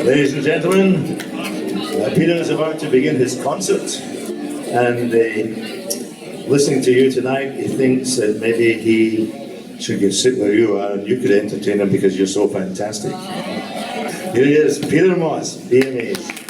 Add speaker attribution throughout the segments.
Speaker 1: Ladies and gentlemen, Peter is about to begin his concert, and listening to you tonight, he thinks that maybe he should get sit where you are and you could entertain him because you're so fantastic. Here he is, Peter Moss, BMAs.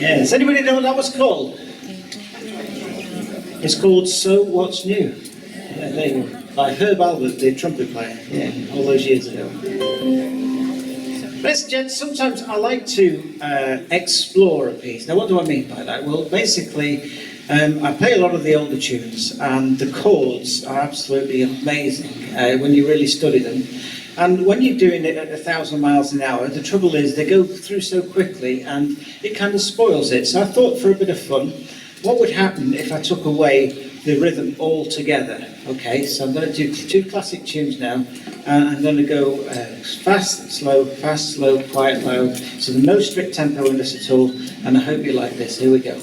Speaker 2: Does anybody know what that was called? It's called So What's New? Yeah, there you go. By Herb Albert, the trumpet player, all those years ago. Ladies and gents, sometimes I like to explore a piece. Now, what do I mean by that? Well, basically, I play a lot of the older tunes, and the chords are absolutely amazing when you really study them. And when you're doing it at 1,000 miles an hour, the trouble is they go through so quickly and it kind of spoils it. So I thought, for a bit of fun, what would happen if I took away the rhythm altogether? Okay, so I'm going to do two classic tunes now, and I'm going to go fast, slow, quiet, loud. So there's no strict tempo in this at all, and I hope you like this. Here we go.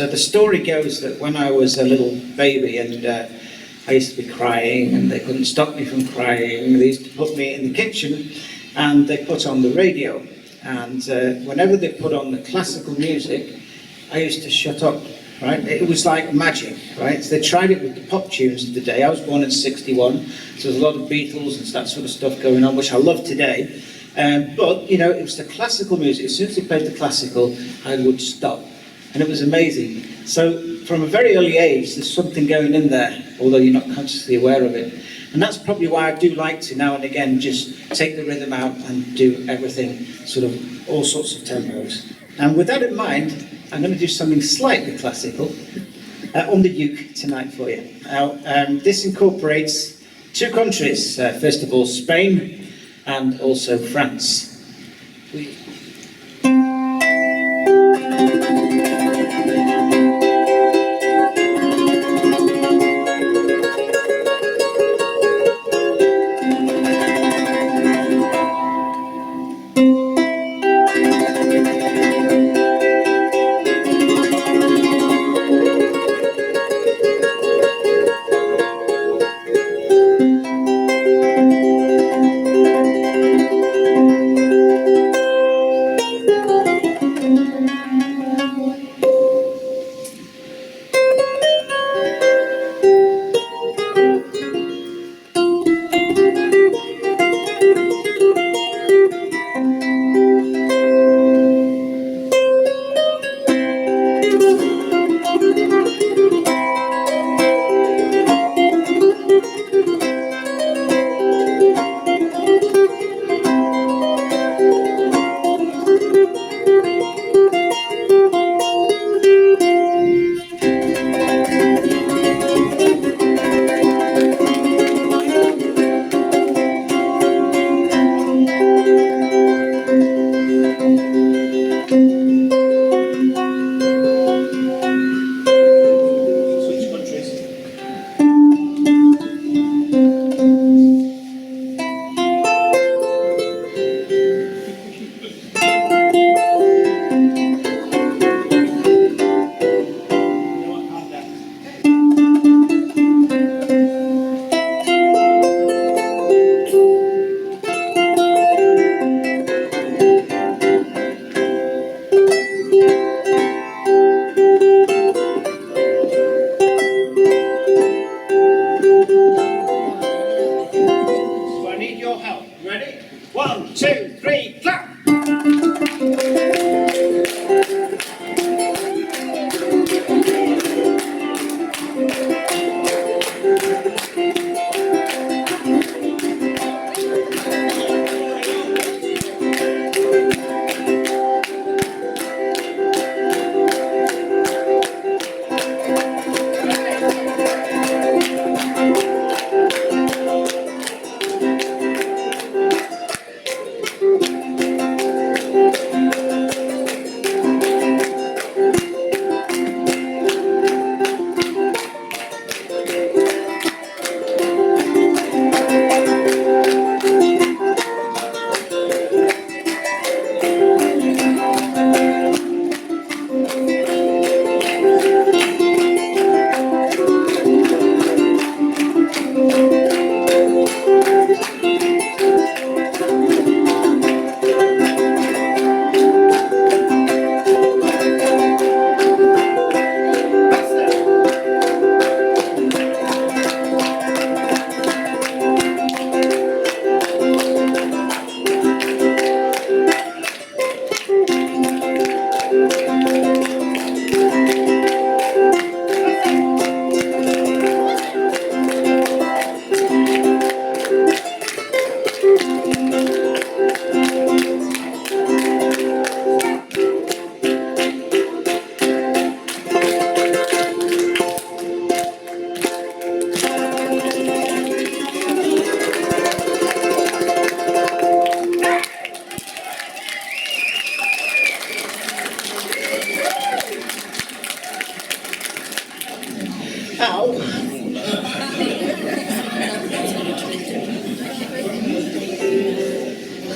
Speaker 2: So the story goes that when I was a little baby and I used to be crying and they couldn't stop me from crying, they used to put me in the kitchen and they put on the radio. And whenever they put on the classical music, I used to shut up, right? It was like magic, right? So they tried it with the pop tunes of the day. I was born in '61, so there's a lot of Beatles and that sort of stuff going on, which I love today. But, you know, it was the classical music. As soon as they played the classical, I would stop. And it was amazing. So from a very early age, there's something going in there, although you're not consciously aware of it. And that's probably why I do like to now and again just take the rhythm out and do everything, sort of all sorts of tempos. And with that in mind, I'm going to do something slightly classical on the uke tonight for you. Now, this incorporates two countries. First of all, Spain and also France.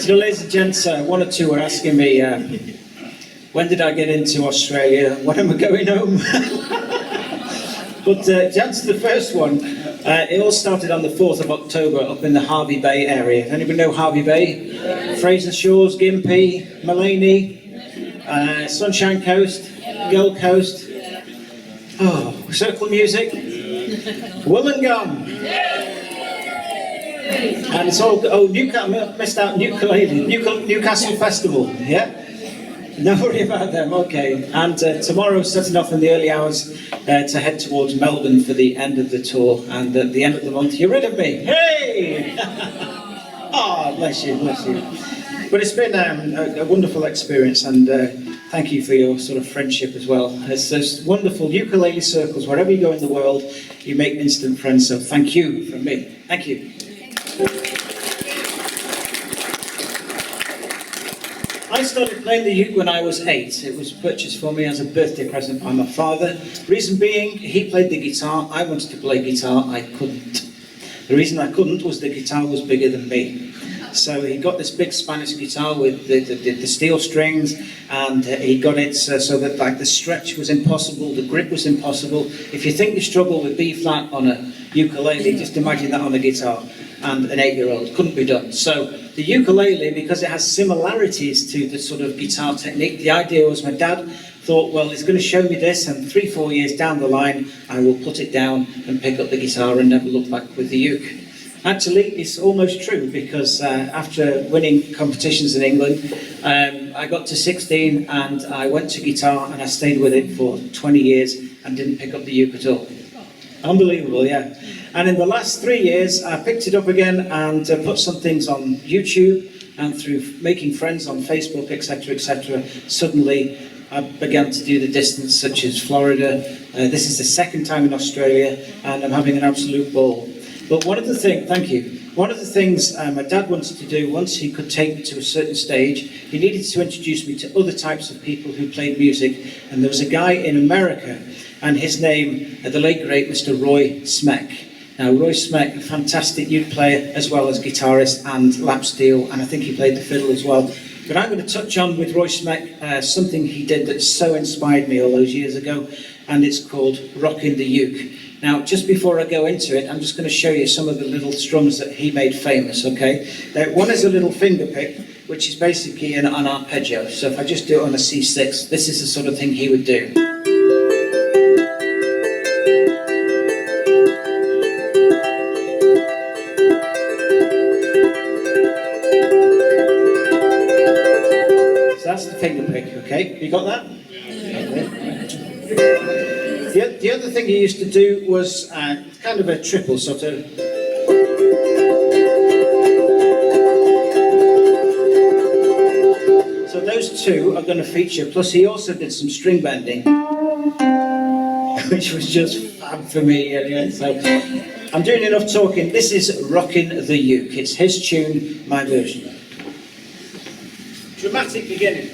Speaker 2: So, ladies and gents, one or two were asking me when did I get into Australia? When am I going home? But to answer the first one, it all started on the 4th of October up in the Hervey Bay area. Anybody know Hervey Bay? Yeah. Fraser Shores, Gympie, Mullaney, Sunshine Coast, Gold Coast. Oh, circle music. Wollongong. And it's all, oh, Newcastle, missed out Newcastle Festival, yeah? No worry about them, okay. And tomorrow, setting off in the early hours to head towards Melbourne for the end of the tour. And at the end of the month, you're rid of me. Hey! Oh, bless you, bless you. But it's been a wonderful experience, and thank you for your sort of friendship as well. It's those wonderful ukulele circles. Wherever you go in the world, you make instant friends. So thank you from me. Thank you. I started playing the uke when I was 8. It was purchased for me as a birthday present by my father. Reason being, he played the guitar. I wanted to play guitar. I couldn't. The reason I couldn't was the guitar was bigger than me. So he got this big Spanish guitar with the steel strings, and he got it so that like the stretch was impossible, the grip was impossible. If you think you struggle with B flat on a ukulele, just imagine that on a guitar. And an 8-year-old, couldn't be done. So the ukulele, because it has similarities to the sort of guitar technique, the idea was my dad thought, well, he's going to show me this, and 3-4 years down the line, I will put it down and pick up the guitar and never look back with the uke. Actually, it's almost true, because after winning competitions in England, I got to 16 and I went to guitar and I stayed with it for 20 years and didn't pick up the uke at all. Unbelievable, yeah. And in the last 3 years, I picked it up again and put some things on YouTube, and through making friends on Facebook, etc., etc., suddenly I began to do the distance, such as Florida. This is the second time in Australia, and I'm having an absolute ball. But one of the things, thank you, one of the things my dad wanted to do, once he could take me to a certain stage, he needed to introduce me to other types of people who played music. And there was a guy in America, and his name, the late great Mr. Roy Smeck. Now, Roy Smeck, a fantastic uke player as well as guitarist and lap steel, and I think he played the fiddle as well. But I'm going to touch on with Roy Smeck something he did that so inspired me all those years ago, and it's called Rockin' the Uke. Now, just before I go into it, I'm just going to show you some of the little strums that he made famous, okay? Now, one is a little finger pick, which is basically an arpeggio. So if I just do it on a C6, this is the sort of thing he would do. So that's the finger pick, okay? You got that? Okay. The other thing he used to do was kind of a triple sort of. So those two are going to feature, plus he also did some string bending, which was just fab for me anyway. So I'm doing enough talking. This is Rockin' the Uke. It's his tune, my version. Dramatic beginning.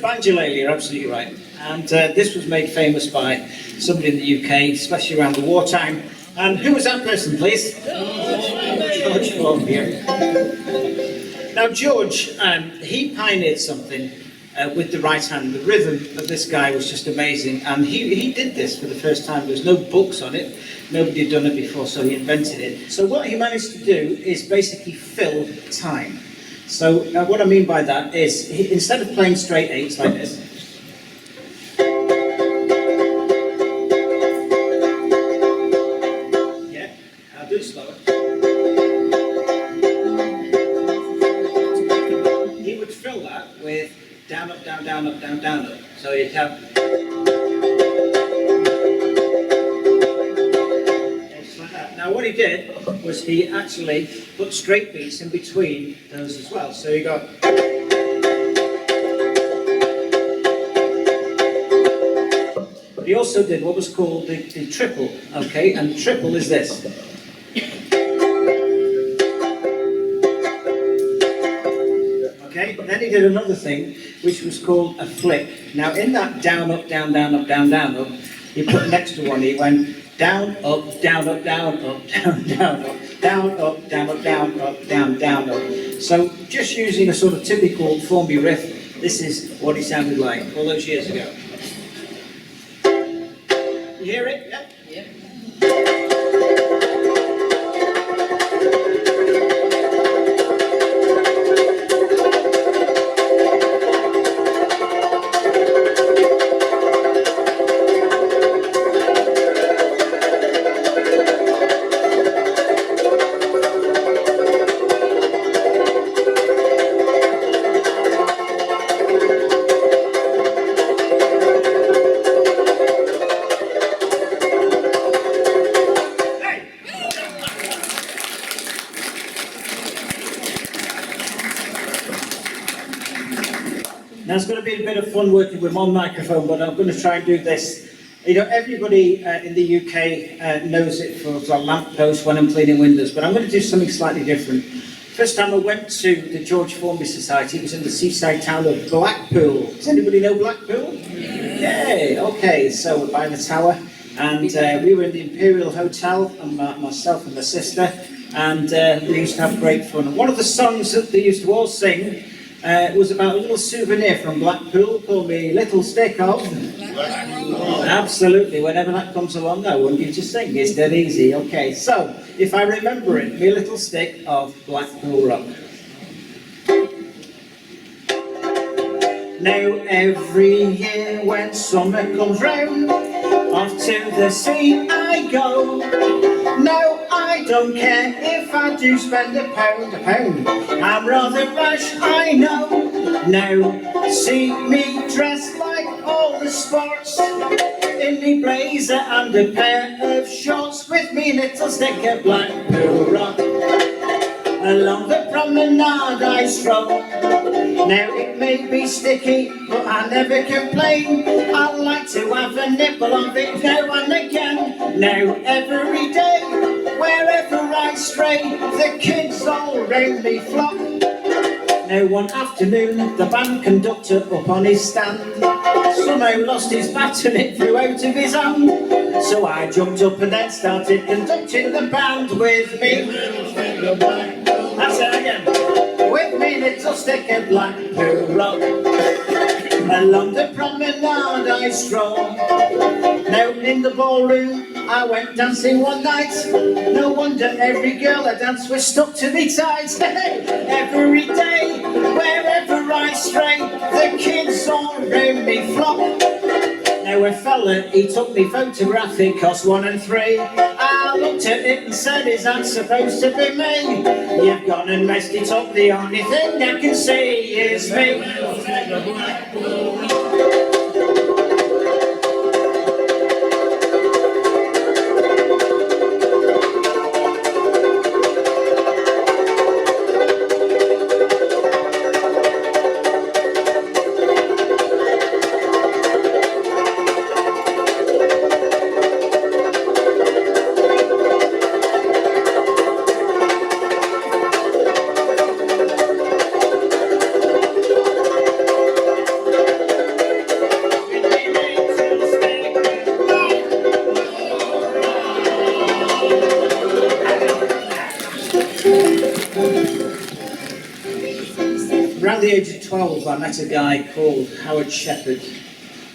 Speaker 2: Swingaleles, you're absolutely right. And this was made famous by somebody in the UK, especially around the wartime. And who was that person, please? George Formby. Yeah. Now, George, he pioneered something with the right hand. The rhythm of this guy was just amazing. And he did this for the first time. There was no books on it. Nobody had done it before, so he invented it. So what he managed to do is basically fill time. So what I mean by that is, instead of playing straight eights like this, yeah, I'll do it slower. He would fill that with down, up, down, down, up, down, down, up. So you'd have... Now what he did was he actually put straight beats in between those as well. So you got... But he also did what was called the triple, okay? And the triple is this. Okay, then he did another thing which was called a flick. Now in that down, up, down, down, up, down, down, up, he put an extra one. He went down, up, down, up, down, up, down, down, up, down, up, down, up, down, up, down, down, up. So just using a sort of typical Formby riff, this is what he sounded like all those years ago. You hear it? Yep. Yeah. Now it's going to be a bit of fun working with one microphone, but I'm going to try and do this. You know, everybody in the UK knows it for a lamppost when I'm cleaning windows, but I'm going to do something slightly different. First time I went to the George Formby Society, it was in the seaside town of Blackpool. Does anybody know Blackpool? Yay! Okay, so we're by the tower, and we were in the Imperial Hotel, and myself and my sister, and we used to have great fun. And one of the songs that they used to all sing was about a little souvenir from Blackpool called Me Little Stick of... Absolutely, whenever that comes along, I want you to sing. It's dead easy. Okay, so, if I remember it, Me Little Stick of Blackpool Rock. Now every year when summer comes round, off to the sea I go. No, I don't care if I do spend a pound. I'm rather rash, I know. Now, see me dressed like all the sports, in me blazer and a pair of shorts, with me little stick of Blackpool Rock. Along the promenade I stroll. Now it may be sticky, but I never complain. I like to have a nibble of it now and again. Now every day, wherever I stray, the kids all round me flock. Now one afternoon, the band conductor up on his stand somehow lost his baton, it flew out of his hand. So I jumped up and then started conducting the band with me. That's it again. With me little stick of Blackpool Rock. Along the promenade I stroll. Now in the ballroom I went dancing one night. No wonder every girl I danced was stuck to me tight. Every day, wherever I stray, the kids all round me flock. Now a fella, he took me photograph, it cost 1 and 3. I looked at it and said, is that supposed to be me? You've gone and messed it up, the only thing I can see is me. around the age of 12, I met a guy called Howard Shepherd.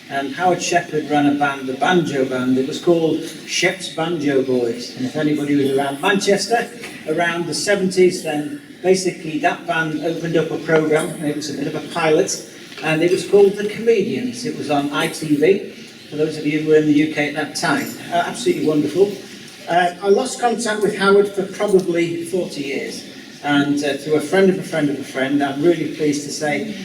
Speaker 2: And Howard Shepherd ran a band, a banjo band. It was called Shep's Banjo Boys. And if anybody was around Manchester, around the 70s, then basically that band opened up a program, and it was a bit of a pilot, and it was called The Comedians. It was on ITV, for those of you who were in the UK at that time. Absolutely wonderful. I lost contact with Howard for probably 40 years. And through a friend of a friend of a friend, I'm really pleased to say,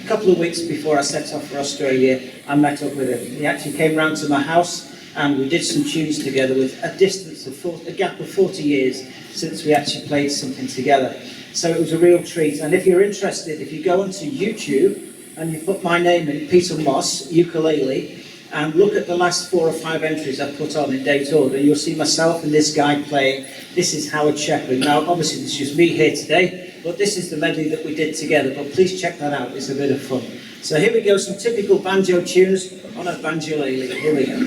Speaker 2: a couple of weeks before I set off for Australia, I met up with him. He actually came round to my house and we did some tunes together with a gap of 40 years since we actually played something together. So it was a real treat. And if you're interested, if you go onto YouTube and you put my name in, Peter Moss, ukulele, and look at the last 4 or 5 entries I've put on in date order, you'll see myself and this guy playing. This is Howard Shepherd. Now, obviously, this is just me here today, but this is the medley that we did together. But please check that out. It's a bit of fun. So here we go, some typical banjo tunes on a banjolele. Here we go.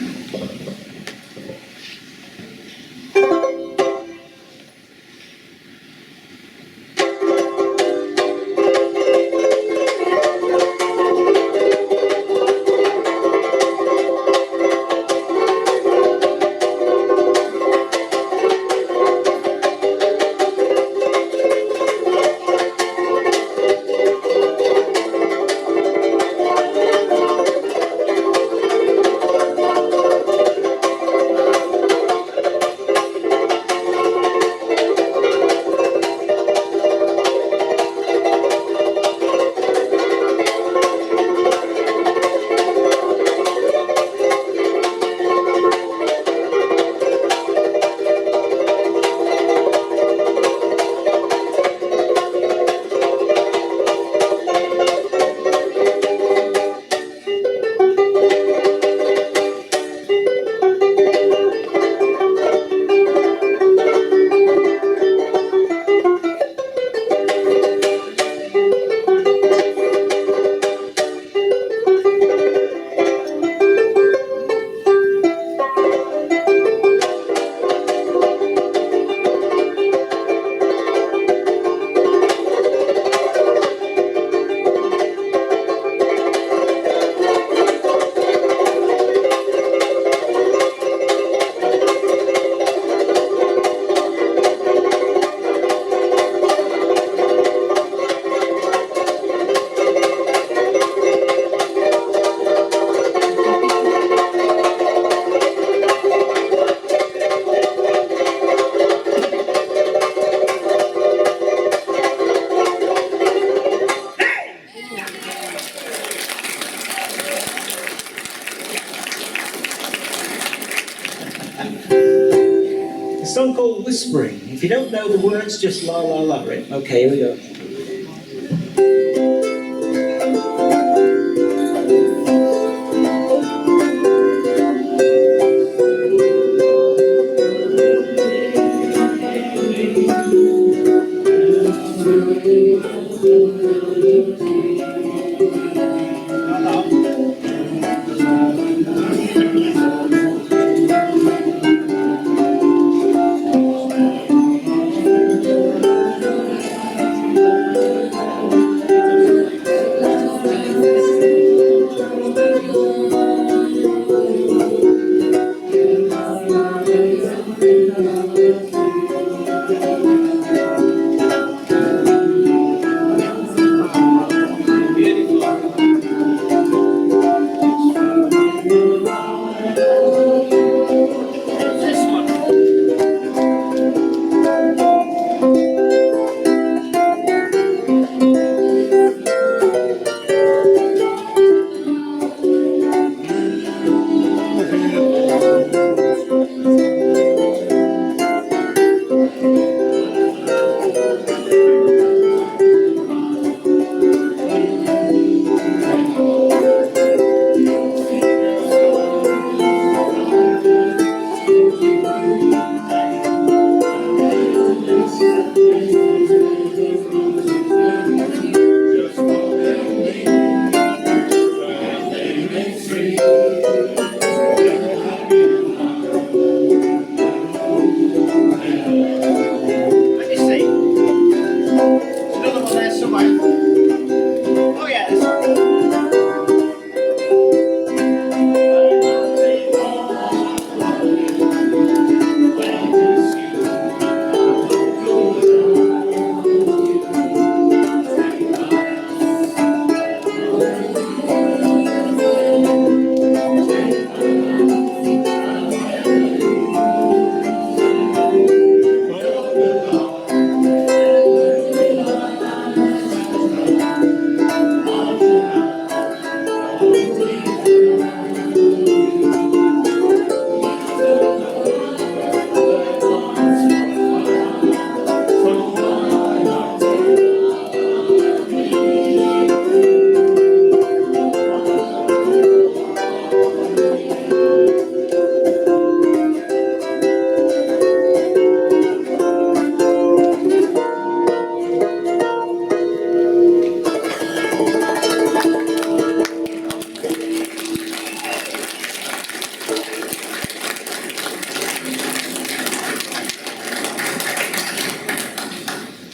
Speaker 2: A song called Whispering. If you don't know the words, just la la la, right? Okay, here we go.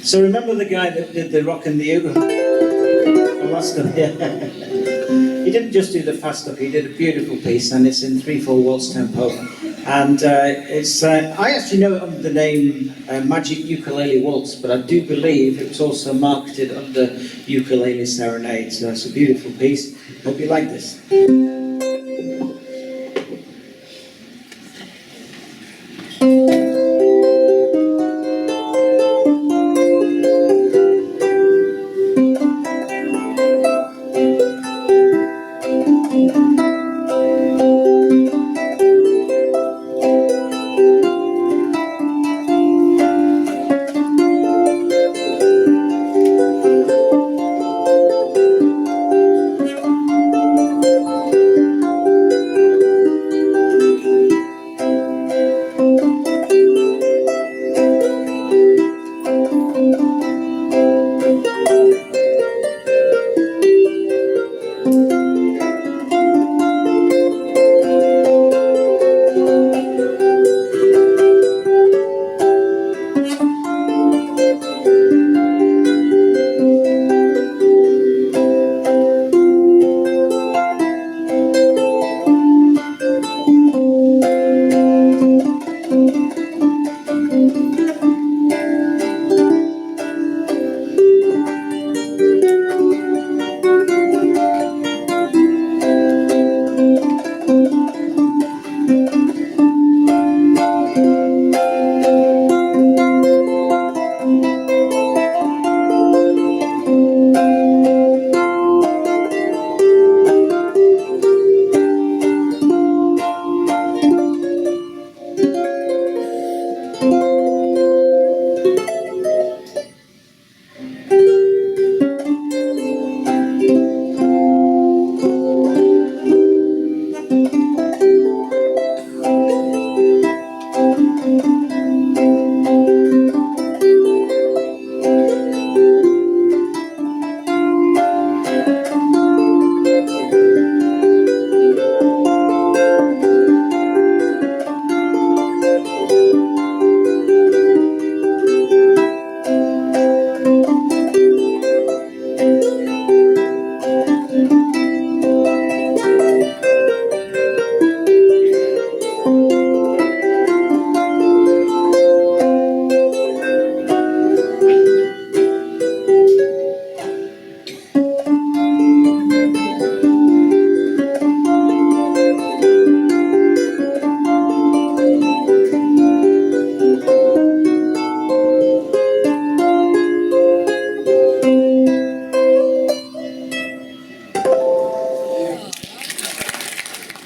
Speaker 2: So remember the guy that did the rock and the Ugo? The last stuff, yeah. He didn't just do the fast stuff, he did a beautiful piece, and it's in 3/4 waltz tempo. And I actually know it under the name Magic Ukulele Waltz, but I do believe it was also marketed under Ukulele Serenade, so it's a beautiful piece. Hope you like this.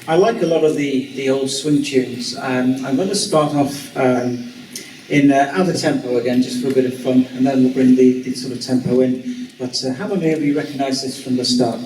Speaker 2: I like a lot of the old swing tunes. I'm going to start off in out of tempo again, just for a bit of fun, and then we'll bring the sort of tempo in. But how many of you recognise this from the start?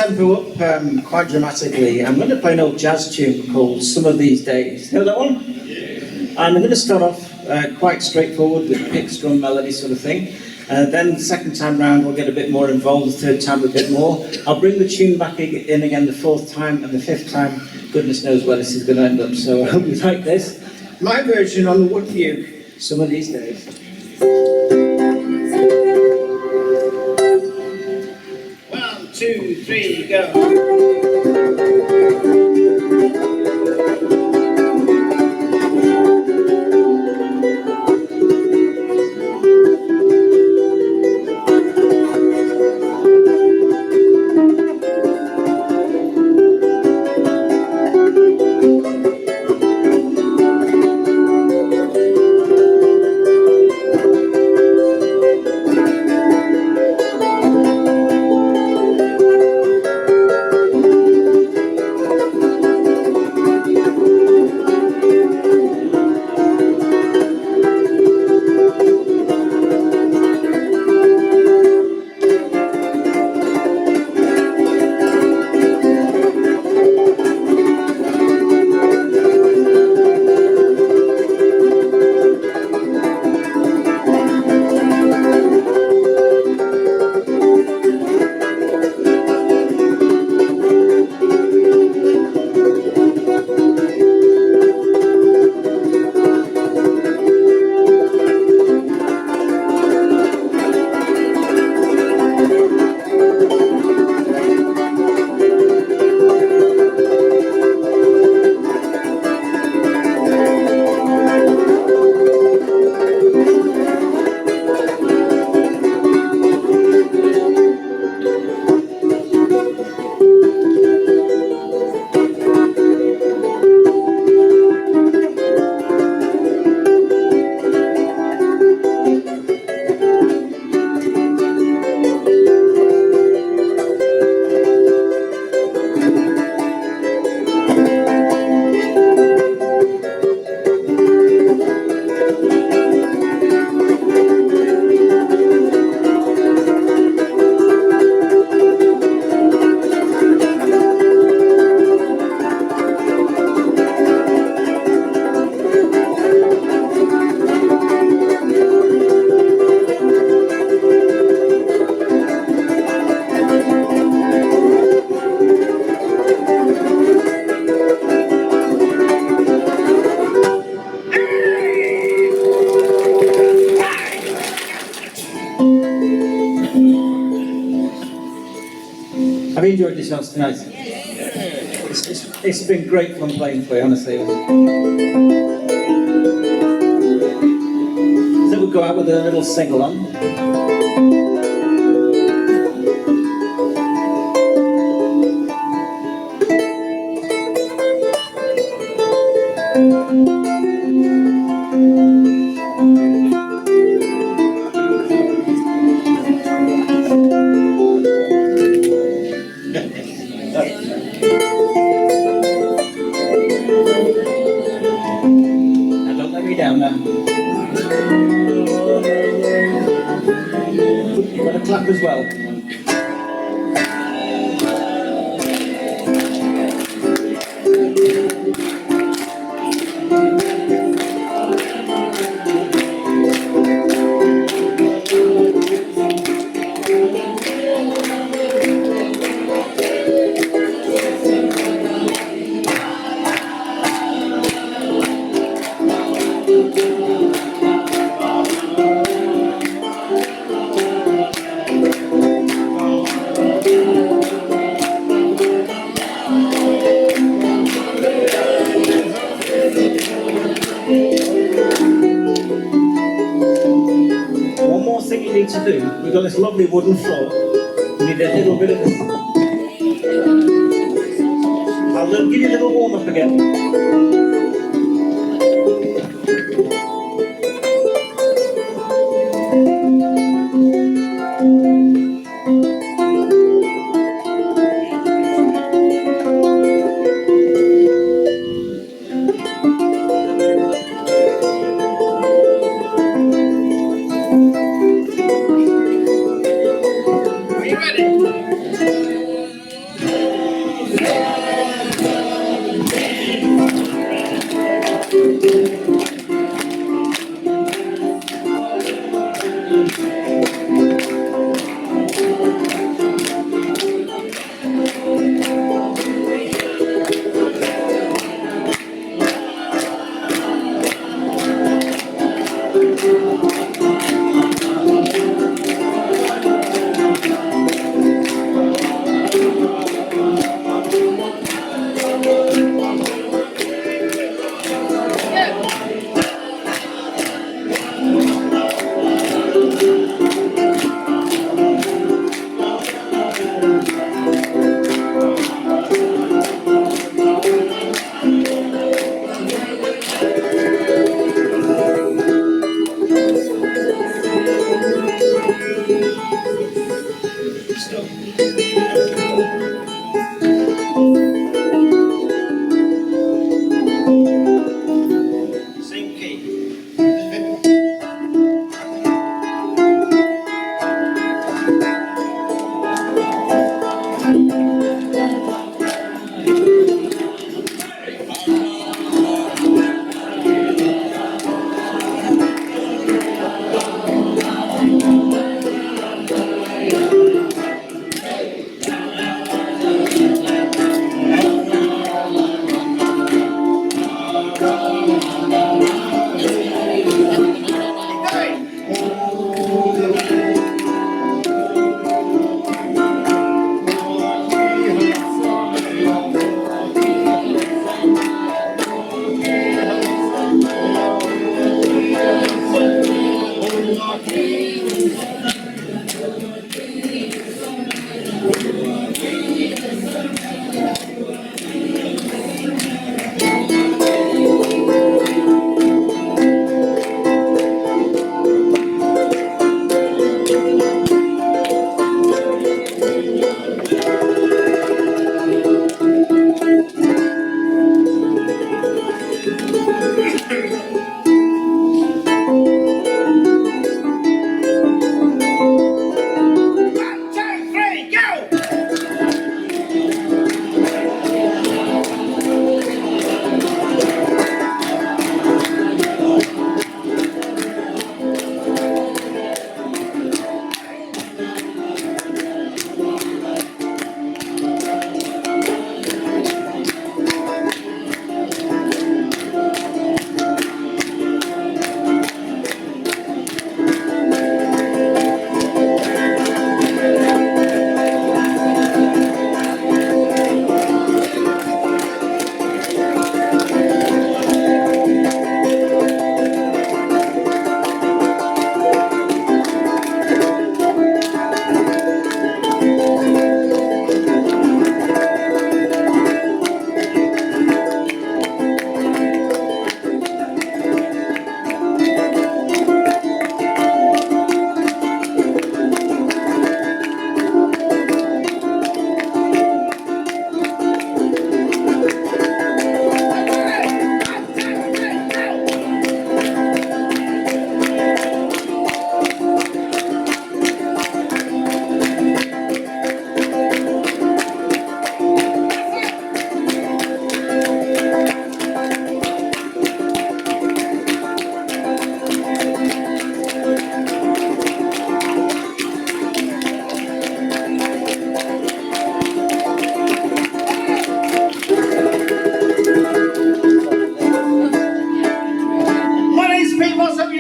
Speaker 2: tempo up quite dramatically. I'm going to play an old jazz tune called Some of These Days. You know that one? And I'm going to start off quite straightforward with picks, drum, melody sort of thing. Then the second time round we'll get a bit more involved, the third time a bit more. I'll bring the tune back in again the fourth time, and the fifth time, goodness knows where this is going to end up. So I hope you like this. My version on the wood fugue, Some of These Days. 1, 2, 3, go. Have you enjoyed yourselves tonight? It's been great fun playing for you, honestly. So we'll go out with a little sing-along. Now don't let me down now. You've got to clap as well. One more thing you need to do. We've got this lovely wooden floor. You need a little bit of this. I'll give you a little warm up again. Are you ready? Same key.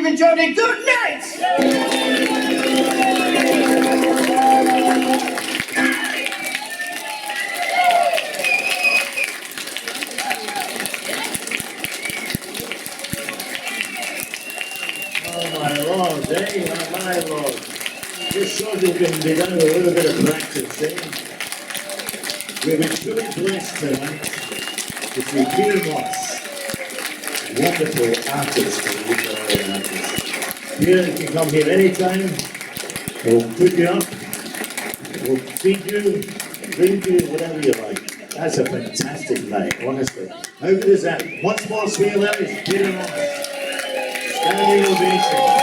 Speaker 3: enjoyed a good night.
Speaker 1: Oh my lord, eh? Oh my lord. This sort of can be done with a little bit of practice, eh? We've been truly blessed tonight to see Peter Moss, wonderful artist for the ukulele artist. Peter, you can come here anytime. We'll put you up. We'll feed you, drink you, whatever you like. That's a fantastic night, honestly. How good is that? Once more, Swingaleles, Peter Moss. Standing ovation.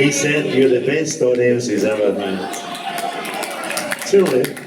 Speaker 1: He said you're the best audience he's ever had. surely